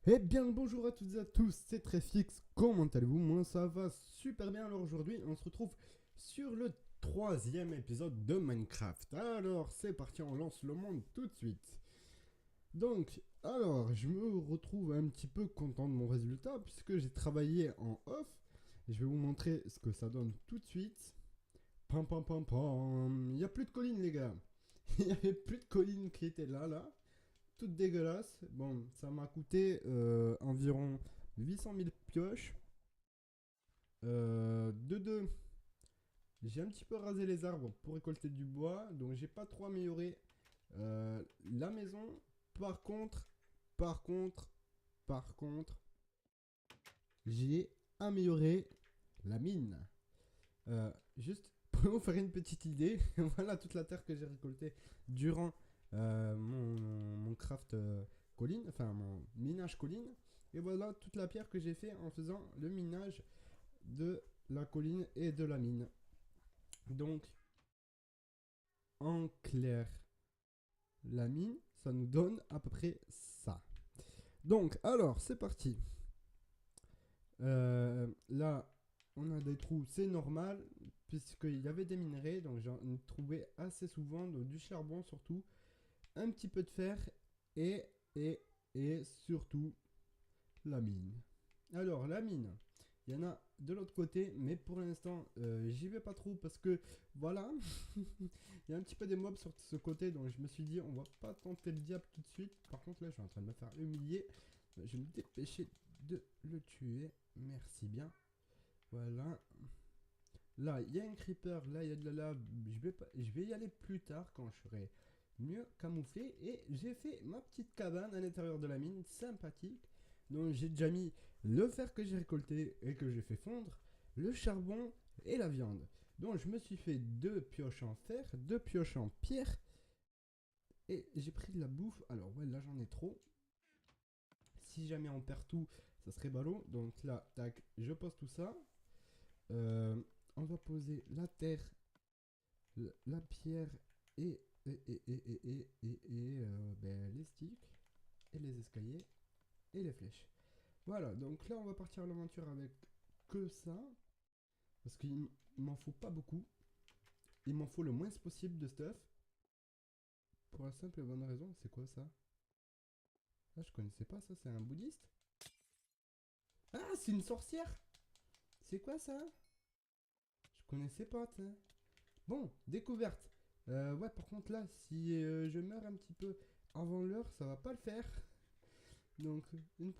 Eh bien le bonjour à toutes et à tous, c'est Trefix, comment allez-vous? Moi ça va super bien. Alors aujourd'hui on se retrouve sur le troisième épisode de Minecraft. Alors c'est parti, on lance le monde tout de suite. Donc alors je me retrouve un petit peu content de mon résultat puisque j'ai travaillé en off. Et je vais vous montrer ce que ça donne tout de suite. Pam pam pam pam, il n'y a plus de collines les gars. Il n'y avait plus de collines qui étaient là. Toute dégueulasse. Bon, ça m'a coûté environ 800 000 pioches. De deux, j'ai un petit peu rasé les arbres pour récolter du bois, donc j'ai pas trop amélioré la maison. Par contre, par contre, par contre, j'ai amélioré la mine. Juste pour vous faire une petite idée, voilà toute la terre que j'ai récoltée durant mon craft colline, enfin mon minage colline. Et voilà toute la pierre que j'ai fait en faisant le minage de la colline et de la mine. Donc, en clair, la mine, ça nous donne à peu près ça. Donc, alors, c'est parti. Là, on a des trous, c'est normal, puisqu'il y avait des minerais, donc j'en ai trouvé assez souvent, donc du charbon surtout, un petit peu de fer et, et, et surtout la mine. Alors, la mine, il y en a de l'autre côté, mais pour l'instant, j'y vais pas trop parce que voilà, il y a un petit peu des mobs sur ce côté, donc je me suis dit, on va pas tenter le diable tout de suite. Par contre, là, je suis en train de me faire humilier. Je vais me dépêcher de le tuer. Merci bien. Voilà. Là, il y a un creeper, là, il y a de la lave. Je vais y aller plus tard quand je serai mieux camouflé. Et j'ai fait ma petite cabane à l'intérieur de la mine, sympathique. Donc j'ai déjà mis le fer que j'ai récolté et que j'ai fait fondre, le charbon et la viande. Donc je me suis fait deux pioches en fer, deux pioches en pierre. Et j'ai pris de la bouffe. Alors ouais, là j'en ai trop. Si jamais on perd tout, ça serait ballot. Donc là, tac, je pose tout ça. Euh, on va poser la terre, la pierre et les sticks et les escaliers et les flèches. Voilà, donc là on va partir à l'aventure avec que ça, parce qu'il m'en faut pas beaucoup. Il m'en faut le moins possible de stuff. Pour la simple et bonne raison, c'est quoi ça? Ah, je connaissais pas ça, c'est un bouddhiste? Ah, c'est une sorcière! C'est quoi ça? Je connaissais pas, t'sais. Bon, découverte. Ouais, par contre là, si je meurs un petit peu avant l'heure, ça va pas le faire. Donc, une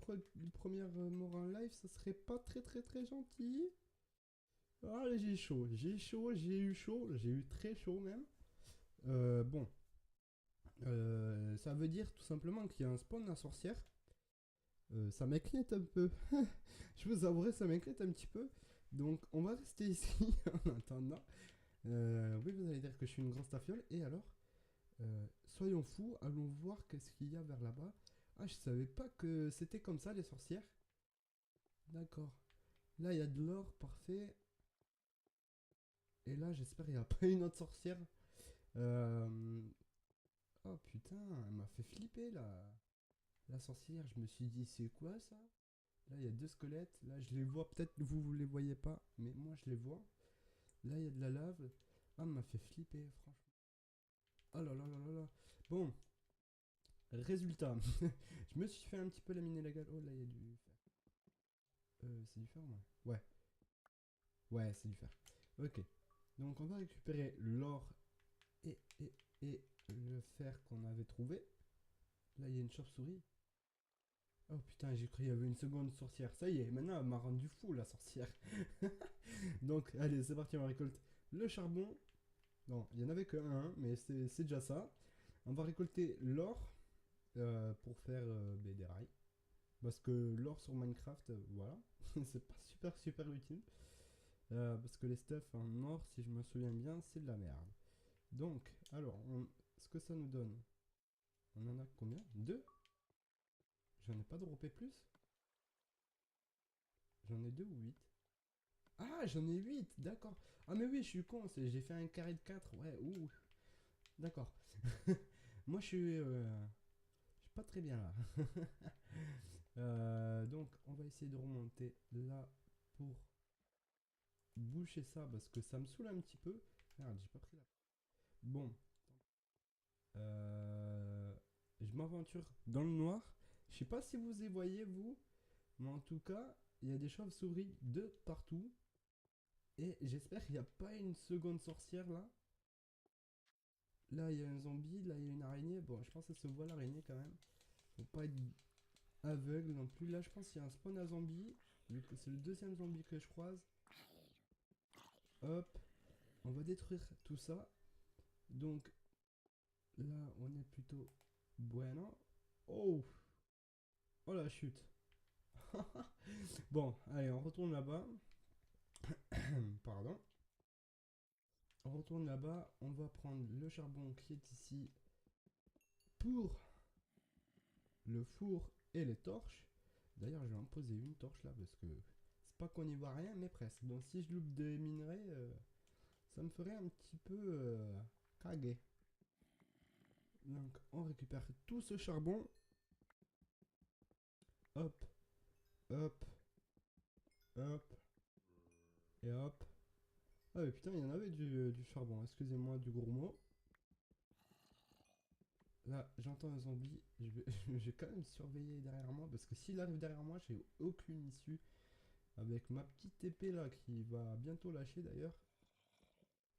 première mort en live, ça serait pas très gentil. Ah, j'ai chaud, j'ai eu chaud, j'ai eu très chaud même. Bon, ça veut dire tout simplement qu'il y a un spawn à sorcière. Ça m'inquiète un peu. Je vous avouerai, ça m'inquiète un petit peu. Donc, on va rester ici en attendant. Oui, vous allez dire que je suis une grosse tafiole. Et alors, soyons fous, allons voir qu'est-ce qu'il y a vers là-bas. Ah, je savais pas que c'était comme ça les sorcières. D'accord. Là, il y a de l'or, parfait. Et là, j'espère qu'il n'y a pas une autre sorcière. Euh... Oh putain, elle m'a fait flipper là. La sorcière, je me suis dit, c'est quoi ça? Là, il y a deux squelettes. Là, je les vois. Peut-être vous, vous les voyez pas, mais moi, je les vois. Là, il y a de la lave. Ah, elle m'a fait flipper, franchement. Oh là là là là là. Bon, résultat. Je me suis fait un petit peu laminer la gueule. Oh là, il y a du fer. C'est du fer, ouais. Ouais, ouais, c'est du fer. Ok. Donc, on va récupérer l'or et, et le fer qu'on avait trouvé. Là, il y a une chauve-souris. Oh putain, j'ai cru qu'il y avait une seconde sorcière. Ça y est, maintenant elle m'a rendu fou la sorcière. Donc, allez, c'est parti, on récolte le charbon. Non, il y en avait que un, mais c'est déjà ça. On va récolter l'or pour faire des rails. Parce que l'or sur Minecraft, voilà, c'est pas super utile. Parce que les stuffs en or, si je me souviens bien, c'est de la merde. Donc, alors, ce que ça nous donne, on en a combien? Deux. J'en ai pas droppé plus. J'en ai deux ou huit. Ah, j'en ai 8, d'accord. Ah, mais oui, je suis con, j'ai fait un carré de 4. Ouais, ouh, d'accord. Moi, je suis pas très bien là. Donc, on va essayer de remonter là pour boucher ça parce que ça me saoule un petit peu. Merde, j'ai pas pris la. Bon, je m'aventure dans le noir. Je sais pas si vous y voyez, vous, mais en tout cas, il y a des chauves-souris de partout. Et j'espère qu'il n'y a pas une seconde sorcière là. Là, il y a un zombie, là, il y a une araignée. Bon, je pense que ça se voit l'araignée quand même. Faut pas être aveugle non plus. Là, je pense qu'il y a un spawn à zombie. Vu que c'est le deuxième zombie que je croise. Hop, on va détruire tout ça. Donc, là, on est plutôt bueno. Oh, oh la chute. Bon, allez, on retourne là-bas. Pardon. On retourne là-bas. On va prendre le charbon qui est ici pour le four et les torches. D'ailleurs, je vais en poser une torche là parce que c'est pas qu'on y voit rien, mais presque. Donc, si je loupe des minerais, ça me ferait un petit peu caguer. Donc, on récupère tout ce charbon. Hop, hop, hop, et hop. Ah, mais putain, il y en avait du charbon. Excusez-moi du gros mot. Là, j'entends un zombie. Je vais quand même surveiller derrière moi parce que s'il arrive derrière moi, j'ai aucune issue. Avec ma petite épée là qui va bientôt lâcher d'ailleurs.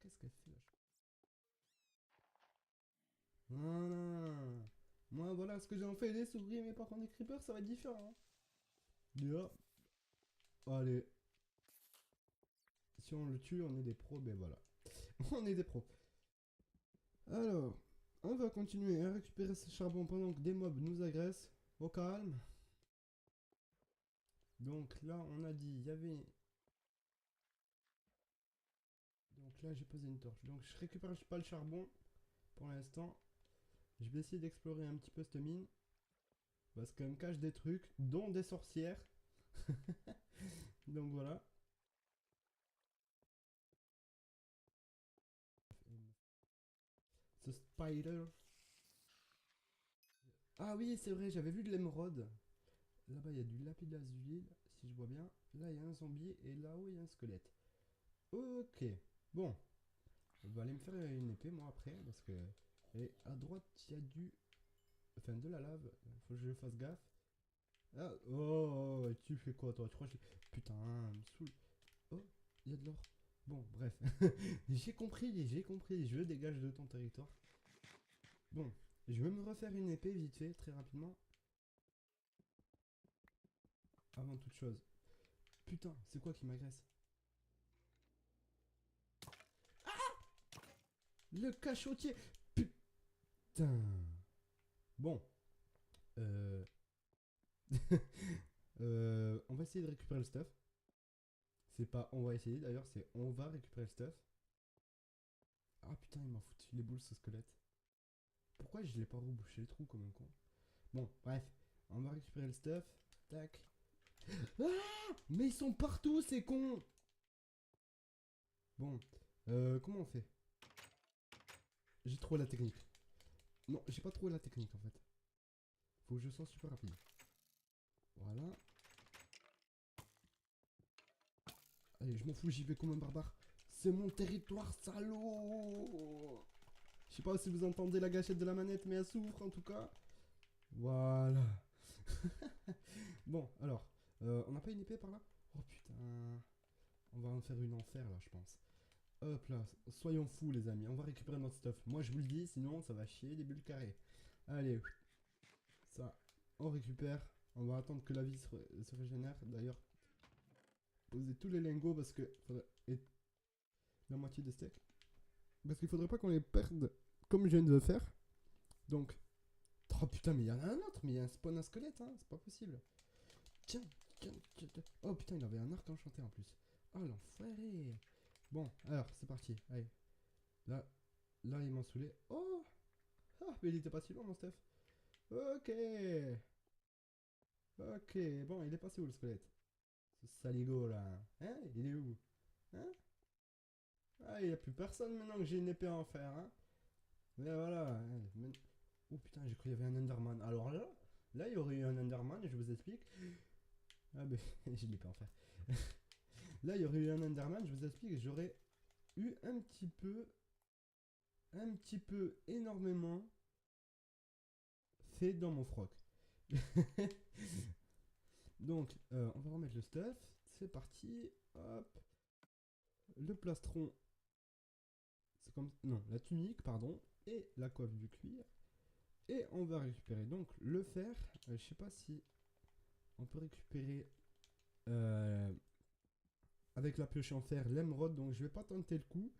Qu'est-ce qu'elle fait là? Voilà. Moi, voilà ce que j'ai en fait des souris, mais par contre, des creepers, ça va être différent. Déjà, allez. Si on le tue, on est des pros, ben voilà. On est des pros. Alors, on va continuer à récupérer ce charbon pendant que des mobs nous agressent. Au calme. Donc là, on a dit, il y avait. Donc là, j'ai posé une torche. Donc je récupère pas le charbon pour l'instant. Je vais essayer d'explorer un petit peu cette mine. Parce qu'elle me cache des trucs, dont des sorcières. Donc voilà. Ce spider. Ah oui, c'est vrai, j'avais vu de l'émeraude. Là-bas, il y a du lapis lazuli, si je vois bien. Là, il y a un zombie et là-haut, il y a un squelette. Ok. Bon. On va aller me faire une épée, moi, après. Parce que. Et à droite, il y a du. Enfin, de la lave. Faut que je fasse gaffe. Ah, oh, tu fais quoi, toi? Tu crois que putain, me saoule. Oh, il y a de l'or. Bon, bref. J'ai compris, j'ai compris. Je dégage de ton territoire. Bon, je vais me refaire une épée vite fait, très rapidement. Avant toute chose. Putain, c'est quoi qui m'agresse? Le cachotier. Putain. Bon. Euh... on va essayer de récupérer le stuff. C'est pas on va essayer d'ailleurs, c'est on va récupérer le stuff. Ah putain, il m'a foutu les boules ce squelette. Pourquoi je l'ai pas rebouché le trou comme un con? Bon, bref. On va récupérer le stuff. Tac. Ah, mais ils sont partout ces cons. Bon. Comment on fait? J'ai trouvé la technique. Non, j'ai pas trouvé la technique en fait. Faut que je sois super rapide. Voilà. Allez, je m'en fous, j'y vais comme un barbare. C'est mon territoire, salaud. Je sais pas si vous entendez la gâchette de la manette, mais elle souffre en tout cas. Voilà. Bon, alors. On n'a pas une épée par là? Oh putain. On va en faire une enfer là, je pense. Hop là, soyons fous les amis. On va récupérer notre stuff. Moi je vous le dis, sinon ça va chier des bulles carrées. Allez. Ça, on récupère. On va attendre que la vie se régénère. D'ailleurs, poser tous les lingots parce que et la moitié des steaks. Parce qu'il faudrait pas qu'on les perde comme je viens de le faire. Donc, oh putain, mais il y en a un autre, mais il y a un spawn à squelette, hein, c'est pas possible. Tiens, tiens, tiens, tiens. Oh putain, il avait un arc enchanté en plus. Oh l'enfoiré. Bon, alors, c'est parti. Allez. Là, là, il m'a saoulé. Oh. Ah, mais il était pas si loin, mon Steph. Ok. Ok, bon, il est passé où le squelette? Ce saligo là. Hein? Il est où? Hein? Ah, il n'y a plus personne maintenant que j'ai une épée en fer, hein? Mais voilà. Oh putain, j'ai cru qu'il y avait un Enderman. Alors là. Là, il y aurait eu un Enderman, je vous explique. Ah ben, je l'ai pas en faire. Là, il y aurait eu un Enderman, je vous explique, j'aurais eu un petit peu énormément fait dans mon froc. Donc, on va remettre le stuff. C'est parti. Hop. Le plastron. C'est comme. Non, la tunique, pardon. Et la coiffe du cuir. Et on va récupérer donc le fer. Je sais pas si on peut récupérer avec la pioche en fer l'émeraude. Donc, je vais pas tenter le coup.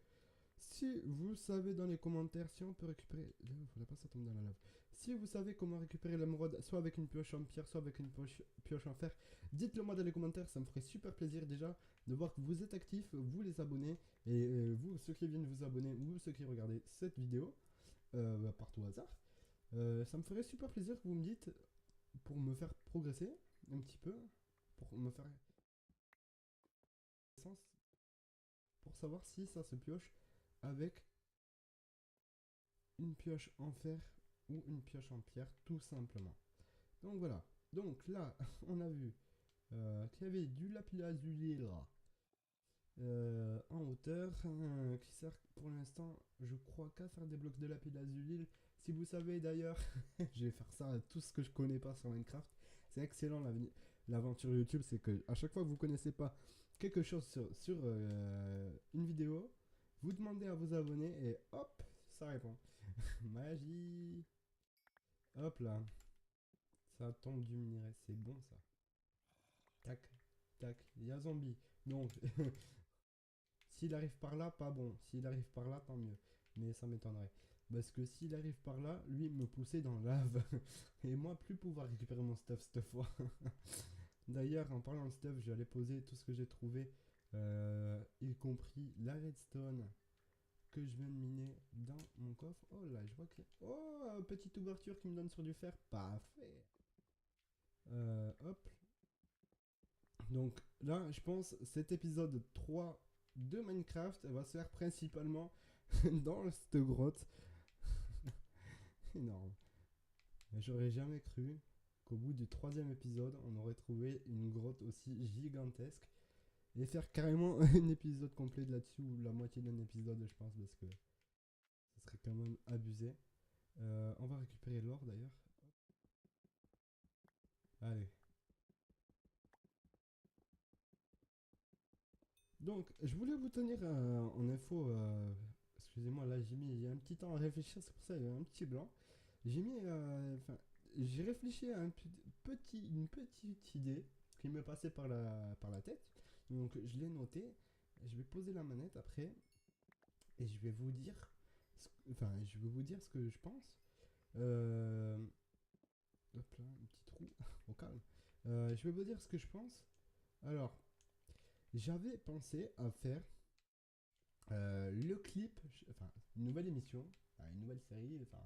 Si vous savez dans les commentaires si on peut récupérer. Il faudrait pas que ça tombe dans la lave. Si vous savez comment récupérer l'émeraude, soit avec une pioche en pierre, soit avec une pioche en fer, dites-le moi dans les commentaires, ça me ferait super plaisir déjà de voir que vous êtes actifs, vous les abonnés, et vous, ceux qui viennent vous abonner, ou ceux qui regardez cette vidéo, par tout hasard. Ça me ferait super plaisir que vous me dites, pour me faire progresser un petit peu, pour me faire sens, pour savoir si ça se pioche avec une pioche en fer ou une pioche en pierre, tout simplement. Donc voilà. Donc là, on a vu qu'il y avait du lapis lazuli là, en hauteur, qui sert pour l'instant, je crois, qu'à faire des blocs de lapis lazuli. Si vous savez d'ailleurs, je vais faire ça à tout ce que je connais pas sur Minecraft. C'est excellent l'aventure YouTube, c'est que à chaque fois que vous connaissez pas quelque chose sur une vidéo, vous demandez à vos abonnés et hop, ça répond. Magie. Hop là. Ça tombe du minerai. C'est bon ça. Tac. Tac. Il y a zombie. Donc, s'il arrive par là, pas bon. S'il arrive par là, tant mieux. Mais ça m'étonnerait. Parce que s'il arrive par là, lui me pousser dans la lave. Et moi, plus pouvoir récupérer mon stuff cette fois. D'ailleurs, en parlant de stuff, j'allais poser tout ce que j'ai trouvé. Y compris la redstone que je viens de miner dans mon coffre. Oh là, je vois que... Oh, petite ouverture qui me donne sur du fer. Parfait. Hop. Donc là, je pense cet épisode 3 de Minecraft va se faire principalement dans cette grotte. Énorme. J'aurais jamais cru qu'au bout du troisième épisode, on aurait trouvé une grotte aussi gigantesque. Et faire carrément un épisode complet là-dessus, ou la moitié d'un épisode, je pense, parce que ce serait quand même abusé. On va récupérer l'or d'ailleurs. Allez. Donc, je voulais vous tenir en info. Excusez-moi, là j'ai mis un petit temps à réfléchir, c'est pour ça qu'il y a un petit blanc. J'ai mis. Enfin, j'ai réfléchi à une petite idée qui me passait par la tête. Donc, je l'ai noté. Je vais poser la manette après et je vais vous dire. Enfin, je vais vous dire ce que je pense. Euh, Hop là, un petit trou. Au calme. Je vais vous dire ce que je pense. Alors, j'avais pensé à faire le clip, enfin, une nouvelle émission, enfin, une nouvelle série, enfin,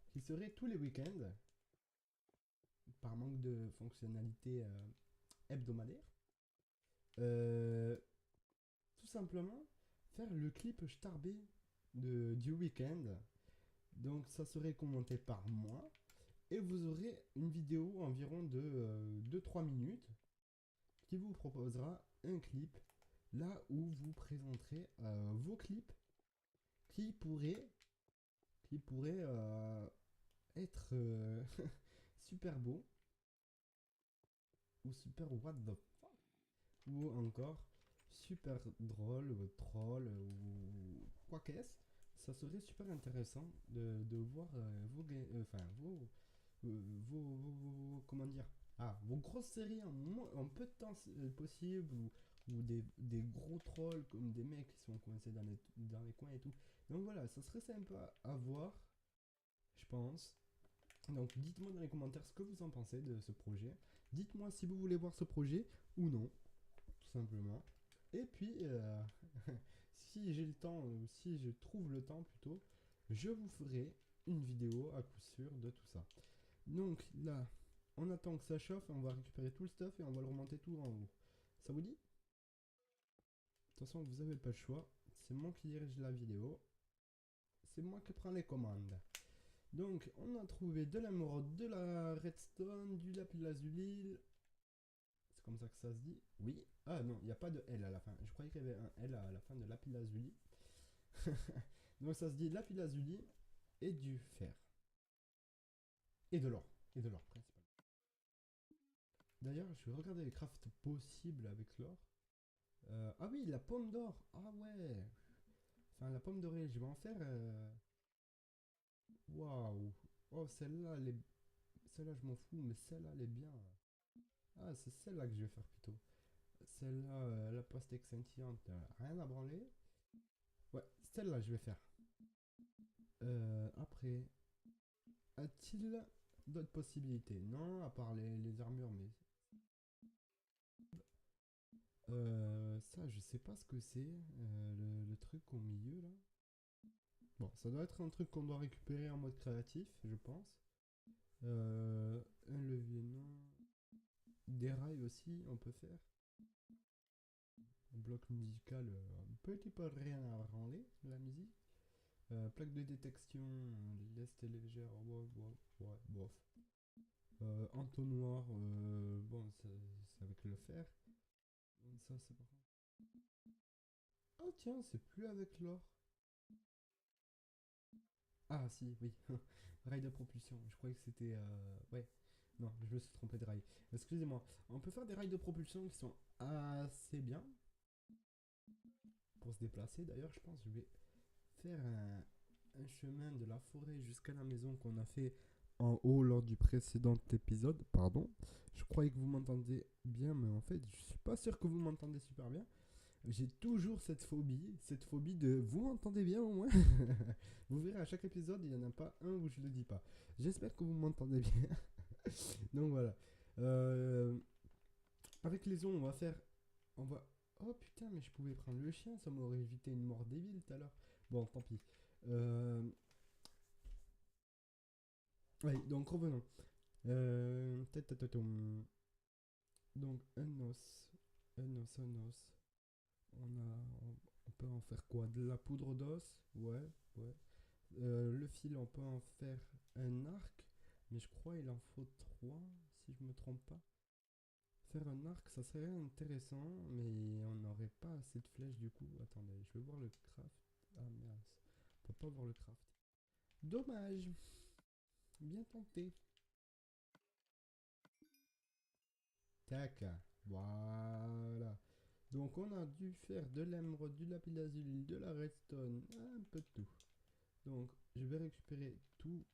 qui serait tous les week-ends, par manque de fonctionnalité hebdomadaire. Euh, Tout simplement, faire le clip starbé du week-end. Donc, ça serait commenté par mois. Et vous aurez une vidéo environ de 2-3 minutes qui vous proposera un clip là où vous présenterez vos clips qui pourraient, qui pourraient être super beau ou super what the fuck ou encore super drôle ou troll ou quoi qu'est-ce. Ça serait super intéressant de voir enfin comment dire, vos grosses séries en peu de temps possible, ou des gros trolls comme des mecs qui sont coincés dans les coins et tout. Donc voilà, ça serait sympa à voir, je pense. Donc dites-moi dans les commentaires ce que vous en pensez de ce projet. Dites-moi si vous voulez voir ce projet ou non, tout simplement. Et puis, si j'ai le temps, ou si je trouve le temps plutôt, je vous ferai une vidéo à coup sûr de tout ça. Donc là, on attend que ça chauffe, on va récupérer tout le stuff et on va le remonter tout en haut. Ça vous dit? De toute façon, vous n'avez pas le choix. C'est moi qui dirige la vidéo. C'est moi qui prends les commandes. Donc, on a trouvé de l'émeraude, de la redstone, du lapis lazuli. C'est comme ça que ça se dit. Oui. Ah non, il n'y a pas de L à la fin. Je croyais qu'il y avait un L à la fin de lapis lazuli. Donc, ça se dit lapis lazuli et du fer. Et de l'or. Et de l'or, principalement. D'ailleurs, je vais regarder les crafts possibles avec l'or. Ah oui, la pomme d'or. Ah ouais. Enfin, la pomme dorée, je vais en faire. Waouh. Oh, celle-là, elle est... celle-là, je m'en fous, mais celle-là, elle est bien. Ah, c'est celle-là que je vais faire plutôt. Celle-là, la pastèque scintillante, rien à branler. Ouais, celle-là, je vais faire. Après, a-t-il d'autres possibilités? Non, à part les armures, mais... ça, je sais pas ce que c'est, le truc au milieu, là. Bon, ça doit être un truc qu'on doit récupérer en mode créatif, je pense. Un levier, non. Des rails aussi, on peut faire. Un bloc musical, un petit peu rien à branler, la musique. Plaque de détection, leste et légère, ouais, ouais, ouais, bof. Entonnoir, bon, c'est avec le fer. Ça, c'est par contre. Ah, tiens, c'est plus avec l'or. Ah, si, oui. Rail de propulsion. Je croyais que c'était. Ouais. Non, je me suis trompé de rail. Excusez-moi. On peut faire des rails de propulsion qui sont assez bien pour se déplacer. D'ailleurs, je pense que je vais faire un chemin de la forêt jusqu'à la maison qu'on a fait en haut lors du précédent épisode. Pardon. Je croyais que vous m'entendez bien, mais en fait, je suis pas sûr que vous m'entendez super bien. J'ai toujours cette phobie de vous m'entendez bien au moins. Vous verrez à chaque épisode, il n'y en a pas un où je le dis pas. J'espère que vous m'entendez bien. Donc voilà. Euh, avec les os, on va faire. On va. Oh putain, mais je pouvais prendre le chien, ça m'aurait évité une mort débile tout à l'heure. Bon, tant pis. Euh, ouais, donc revenons. Donc un os. Un os. On a. On peut en faire quoi? De la poudre d'os? Ouais, ouais. Le fil, on peut en faire un arc, mais je crois il en faut 3 si je me trompe pas. Faire un arc, ça serait intéressant, mais on n'aurait pas assez de flèches du coup. Attendez, je vais voir le craft. Ah merde, on peut pas voir le craft. Dommage, bien tenté. Tac, voilà. Donc on a dû faire de l'émeraude, du lapis lazuli, de la redstone, un peu de tout. Donc je vais récupérer tous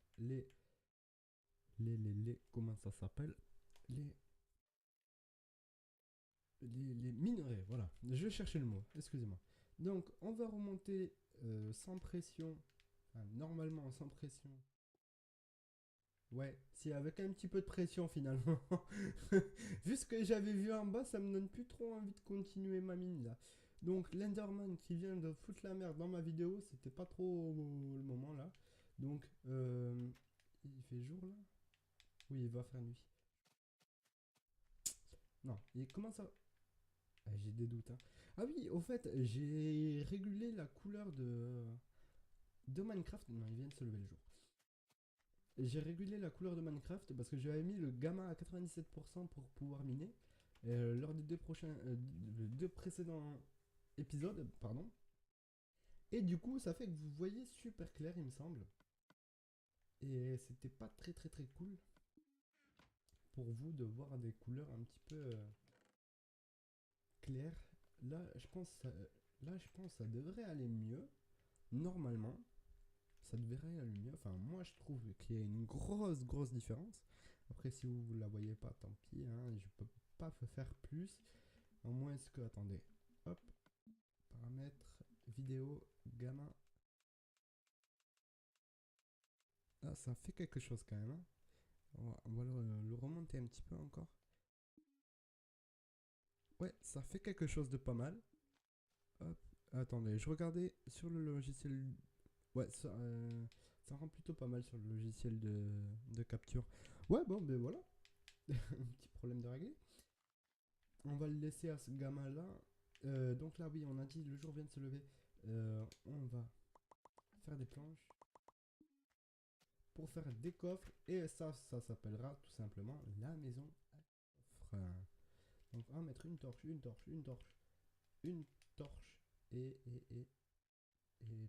comment ça s'appelle? Les les minerais, voilà. Je vais chercher le mot, excusez-moi. Donc, on va remonter sans pression, enfin, normalement sans pression. Ouais, si avec un petit peu de pression finalement. Vu ce que j'avais vu en bas, ça me donne plus trop envie de continuer ma mine là. Donc, l'Enderman qui vient de foutre la merde dans ma vidéo, c'était pas trop le moment là. Donc, il fait jour là? Oui, il va faire nuit. Non, il commence à... Ah, j'ai des doutes. Hein. Ah oui, au fait, j'ai régulé la couleur de Minecraft. Non, il vient de se lever le jour. J'ai régulé la couleur de Minecraft parce que j'avais mis le gamma à 97% pour pouvoir miner. Lors des deux précédents épisodes, pardon. Et du coup, ça fait que vous voyez super clair, il me semble. Et c'était pas très cool pour vous de voir des couleurs un petit peu claires. Là, je pense que ça devrait aller mieux, normalement. Ça devrait aller mieux. Enfin, moi, je trouve qu'il y a une grosse différence. Après, si vous la voyez pas, tant pis. Hein, je peux pas faire plus. En moins, est-ce que... Attendez. Hop. Paramètres. Vidéo. Gamma. Ah, ça fait quelque chose quand même. Hein. On va le remonter un petit peu encore. Ouais, ça fait quelque chose de pas mal. Hop. Attendez, je regardais sur le logiciel. Ouais, ça rend plutôt pas mal sur le logiciel de capture. Ouais, bon, ben voilà. Un petit problème de régler. On va le laisser à ce gamin-là. Donc là, oui, on a dit le jour vient de se lever. On va faire des planches. pour faire des coffres. Et ça s'appellera tout simplement la maison à coffres. Donc on va mettre une torche, une torche, une torche, une torche et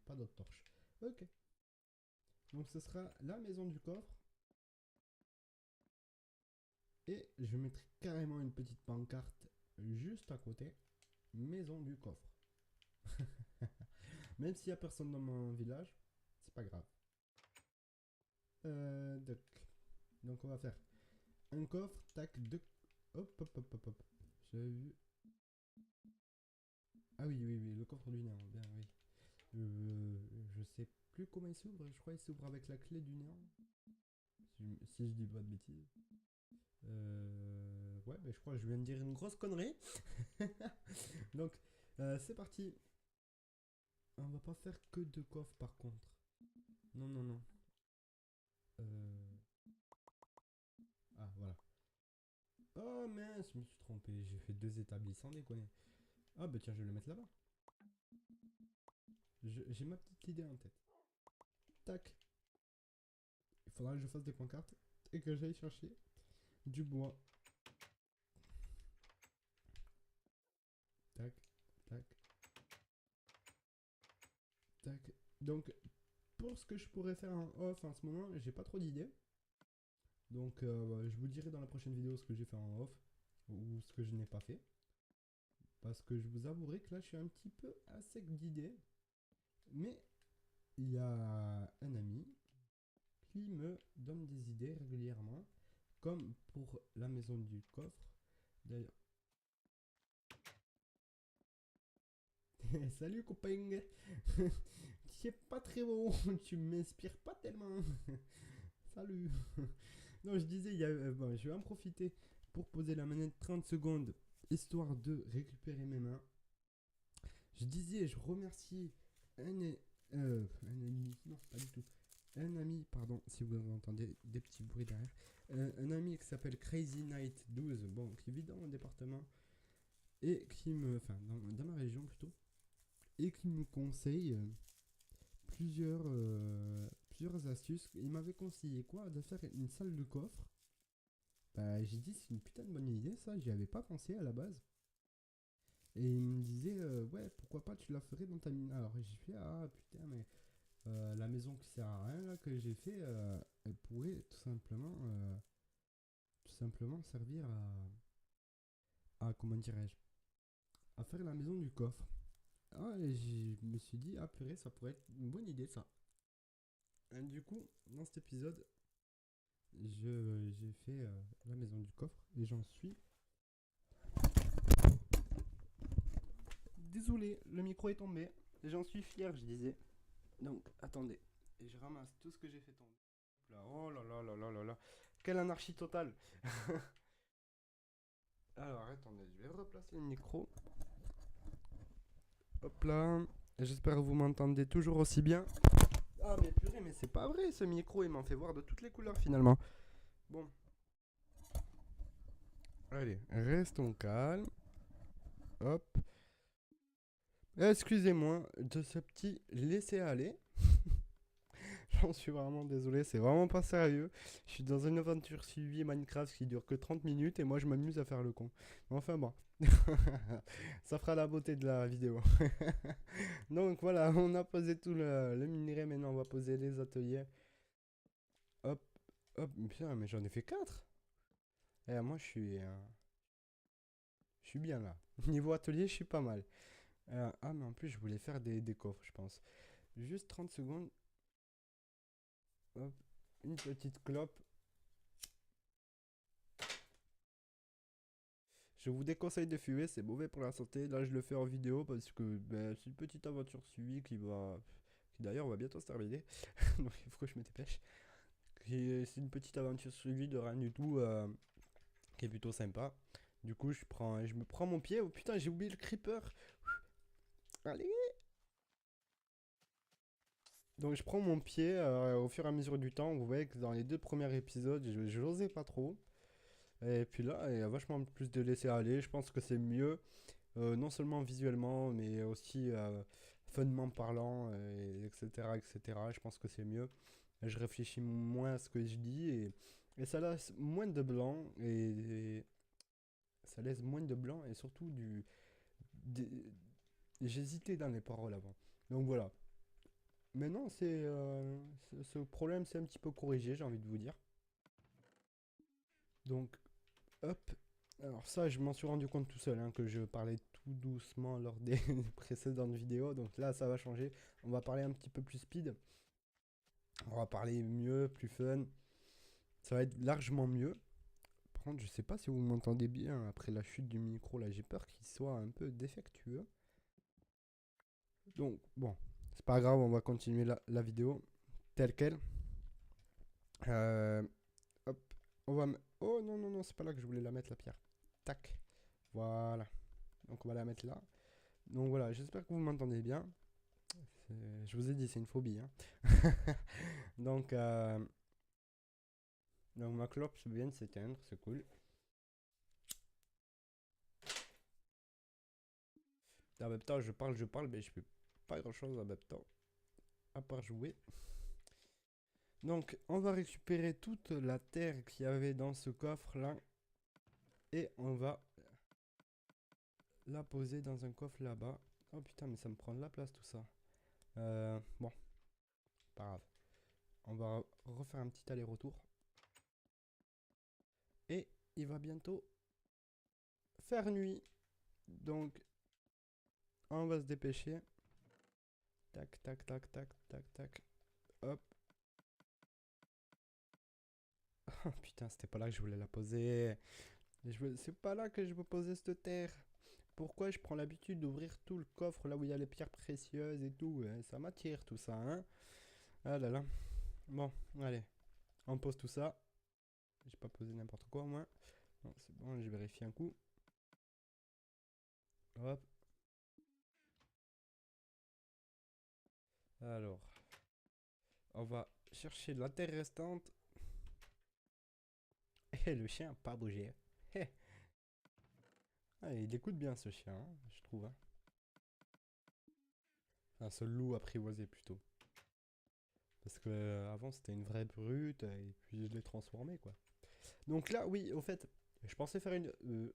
pas d'autre torche. Ok. Donc ce sera la maison du coffre. Et je mettrai carrément une petite pancarte juste à côté. Maison du coffre. Même s'il n'y a personne dans mon village, c'est pas grave. Donc, on va faire un coffre, tac, deux. Hop, hop, hop, hop, hop. J'avais vu. Ah oui, oui, oui, le coffre du néant, bien, oui. Je sais plus comment il s'ouvre, je crois qu'il s'ouvre avec la clé du néant. Si je dis pas de bêtises. Ouais, mais je crois que je viens de dire une grosse connerie. Donc, c'est parti. On va pas faire que deux coffres par contre. Non, non, non. Ah, voilà. Oh mince, je me suis trompé. J'ai fait deux établis sans déconner. Ah, bah tiens, je vais le mettre là-bas. J'ai ma petite idée en tête. Tac. Il faudra que je fasse des pancartes et que j'aille chercher du bois. Tac, tac, tac. Donc, pour ce que je pourrais faire en off en ce moment, j'ai pas trop d'idées. Donc, je vous dirai dans la prochaine vidéo ce que j'ai fait en off ou ce que je n'ai pas fait. Parce que je vous avouerai que là, je suis un petit peu à sec d'idées. Mais il y a un ami qui me donne des idées régulièrement, comme pour la maison du coffre. D'ailleurs, salut copain, tu es pas très bon, tu m'inspires pas tellement. Salut. Non, je disais, bon, je vais en profiter pour poser la manette 30 secondes, histoire de récupérer mes mains. Je disais, je remercie un ami, non, pas du tout. Un ami, pardon, si vous entendez des petits bruits derrière. Un ami qui s'appelle Crazy Night 12, bon, qui vit dans mon département et qui me, enfin, dans ma région plutôt, et qui me conseille plusieurs astuces. Il m'avait conseillé quoi? De faire une salle de coffre. Bah, j'ai dit, c'est une putain de bonne idée, ça, j'y avais pas pensé à la base. Et il me disait, ouais, pourquoi pas, tu la ferais dans ta mine. Alors j'ai fait, ah putain, mais la maison qui sert à rien là que j'ai fait, elle pourrait tout simplement servir à comment dirais-je, à faire la maison du coffre. Ah, et je me suis dit, ah purée, ça pourrait être une bonne idée ça. Et du coup, dans cet épisode, j'ai fait la maison du coffre et j'en suis. Désolé, le micro est tombé. J'en suis fier, je disais. Donc, attendez. Et je ramasse tout ce que j'ai fait tomber. Là, oh là là là là là là. Quelle anarchie totale. Alors, attendez, je vais replacer le micro. Hop là. J'espère que vous m'entendez toujours aussi bien. Ah, mais purée, mais c'est pas vrai, ce micro, il m'en fait voir de toutes les couleurs finalement. Bon. Allez, restons calmes. Hop. Excusez-moi de ce petit laisser-aller. J'en suis vraiment désolé, c'est vraiment pas sérieux. Je suis dans une aventure suivie Minecraft qui dure que 30 minutes et moi je m'amuse à faire le con. Enfin bon, ça fera la beauté de la vidéo. Donc voilà, on a posé tout le minerai, maintenant on va poser les ateliers. Hop, hop, putain, mais j'en ai fait 4. Eh, moi je suis bien là. Niveau atelier, je suis pas mal. Ah, mais en plus, je voulais faire des coffres, je pense. Juste 30 secondes. Hop, une petite clope. Je vous déconseille de fumer, c'est mauvais pour la santé. Là, je le fais en vidéo parce que ben, c'est une petite aventure suivie qui d'ailleurs va bientôt se terminer. Donc il faut que je me dépêche. C'est une petite aventure suivie de rien du tout qui est plutôt sympa. Du coup, je me prends mon pied. Oh putain, j'ai oublié le creeper. Allez. Donc je prends mon pied au fur et à mesure du temps. Vous voyez que dans les deux premiers épisodes, je n'osais pas trop. Et puis là, il y a vachement plus de laisser aller. Je pense que c'est mieux. Non seulement visuellement, mais aussi funnement parlant, etc., etc. Je pense que c'est mieux. je réfléchis moins à ce que je dis et ça laisse moins de blanc et ça laisse moins de blanc et surtout des- j'hésitais dans les paroles avant. Donc voilà. Maintenant, ce problème, c'est un petit peu corrigé, j'ai envie de vous dire. Donc, hop. Alors ça, je m'en suis rendu compte tout seul, hein, que je parlais tout doucement lors des précédentes vidéos. Donc là, ça va changer. On va parler un petit peu plus speed. On va parler mieux, plus fun. Ça va être largement mieux. Par contre, je sais pas si vous m'entendez bien après la chute du micro. Là, j'ai peur qu'il soit un peu défectueux. Donc, bon, c'est pas grave, on va continuer la vidéo telle quelle. Euh, hop, on va... Oh non, non, non, c'est pas là que je voulais la mettre, la pierre. Tac, voilà. Donc on va la mettre là. Donc voilà, j'espère que vous m'entendez bien. Je vous ai dit, c'est une phobie, hein. donc, donc ma clope vient de s'éteindre, c'est cool. En même temps, je parle, mais je fais pas grand chose en même temps, à part jouer. Donc, on va récupérer toute la terre qu'il y avait dans ce coffre là. Et on va la poser dans un coffre là-bas. Oh putain, mais ça me prend de la place tout ça. Bon, pas grave. On va refaire un petit aller-retour. Et il va bientôt faire nuit. Donc, on va se dépêcher. Tac, tac, tac, tac, tac, tac. Hop. Oh putain, c'était pas là que je voulais la poser. C'est pas là que je veux poser cette terre. Pourquoi je prends l'habitude d'ouvrir tout le coffre là où il y a les pierres précieuses et tout, hein. Ça m'attire tout ça, hein. Ah là là. Bon, allez. On pose tout ça. J'ai pas posé n'importe quoi au moins. Non, c'est bon, je vérifie un coup. Hop. Alors, on va chercher la terre restante. Et le chien a pas bougé. Ah, il écoute bien ce chien, hein, je trouve, hein. Enfin, ce loup apprivoisé plutôt. Parce que avant c'était une vraie brute et puis je l'ai transformé quoi. Donc là, oui, au fait, je pensais faire une,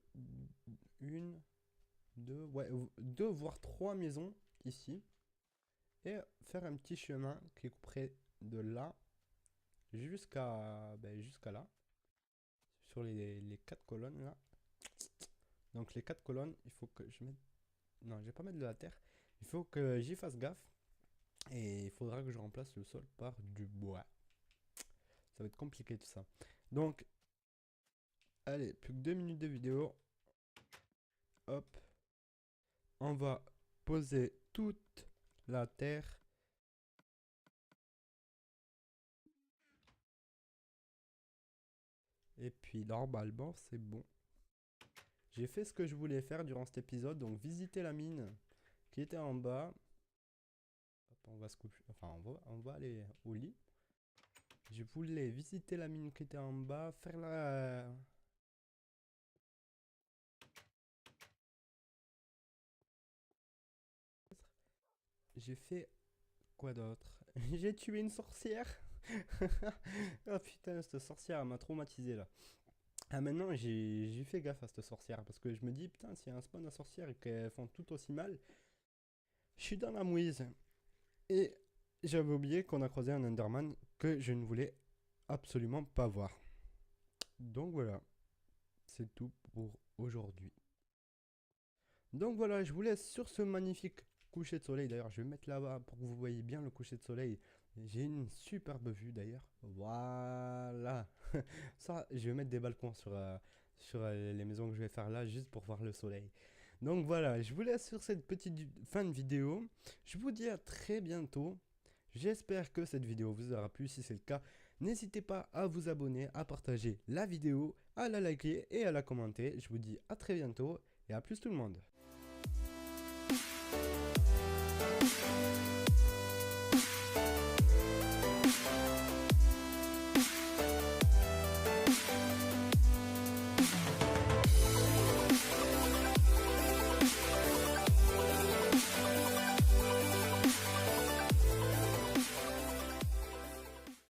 deux, ouais, deux voire trois maisons ici et faire un petit chemin qui couperait de là jusqu'à là sur les quatre colonnes là. Donc les quatre colonnes, il faut que je mette, non, je vais pas mettre de la terre. Il faut que j'y fasse gaffe et il faudra que je remplace le sol par du bois. Ça va être compliqué tout ça. Donc, allez, plus que 2 minutes de vidéo. Hop, on va poser toute la terre. Et puis normalement, c'est bon. J'ai fait ce que je voulais faire durant cet épisode. Donc, visiter la mine qui était en bas. Hop, on va se coucher. Enfin, on va aller au lit. Je voulais visiter la mine qui était en bas. Faire la... J'ai fait quoi d'autre? J'ai tué une sorcière. Oh putain, cette sorcière m'a traumatisé là. Ah maintenant j'ai fait gaffe à cette sorcière parce que je me dis putain s'il y a un spawn à sorcière et qu'elles font tout aussi mal, je suis dans la mouise. Et j'avais oublié qu'on a croisé un Enderman que je ne voulais absolument pas voir. Donc voilà, c'est tout pour aujourd'hui. Donc voilà, je vous laisse sur ce magnifique coucher de soleil. D'ailleurs, je vais mettre là-bas pour que vous voyez bien le coucher de soleil. J'ai une superbe vue d'ailleurs. Voilà. Ça, je vais mettre des balcons sur les maisons que je vais faire là juste pour voir le soleil. Donc voilà, je vous laisse sur cette petite fin de vidéo. Je vous dis à très bientôt. J'espère que cette vidéo vous aura plu. Si c'est le cas, n'hésitez pas à vous abonner, à partager la vidéo, à la liker et à la commenter. Je vous dis à très bientôt et à plus tout le monde.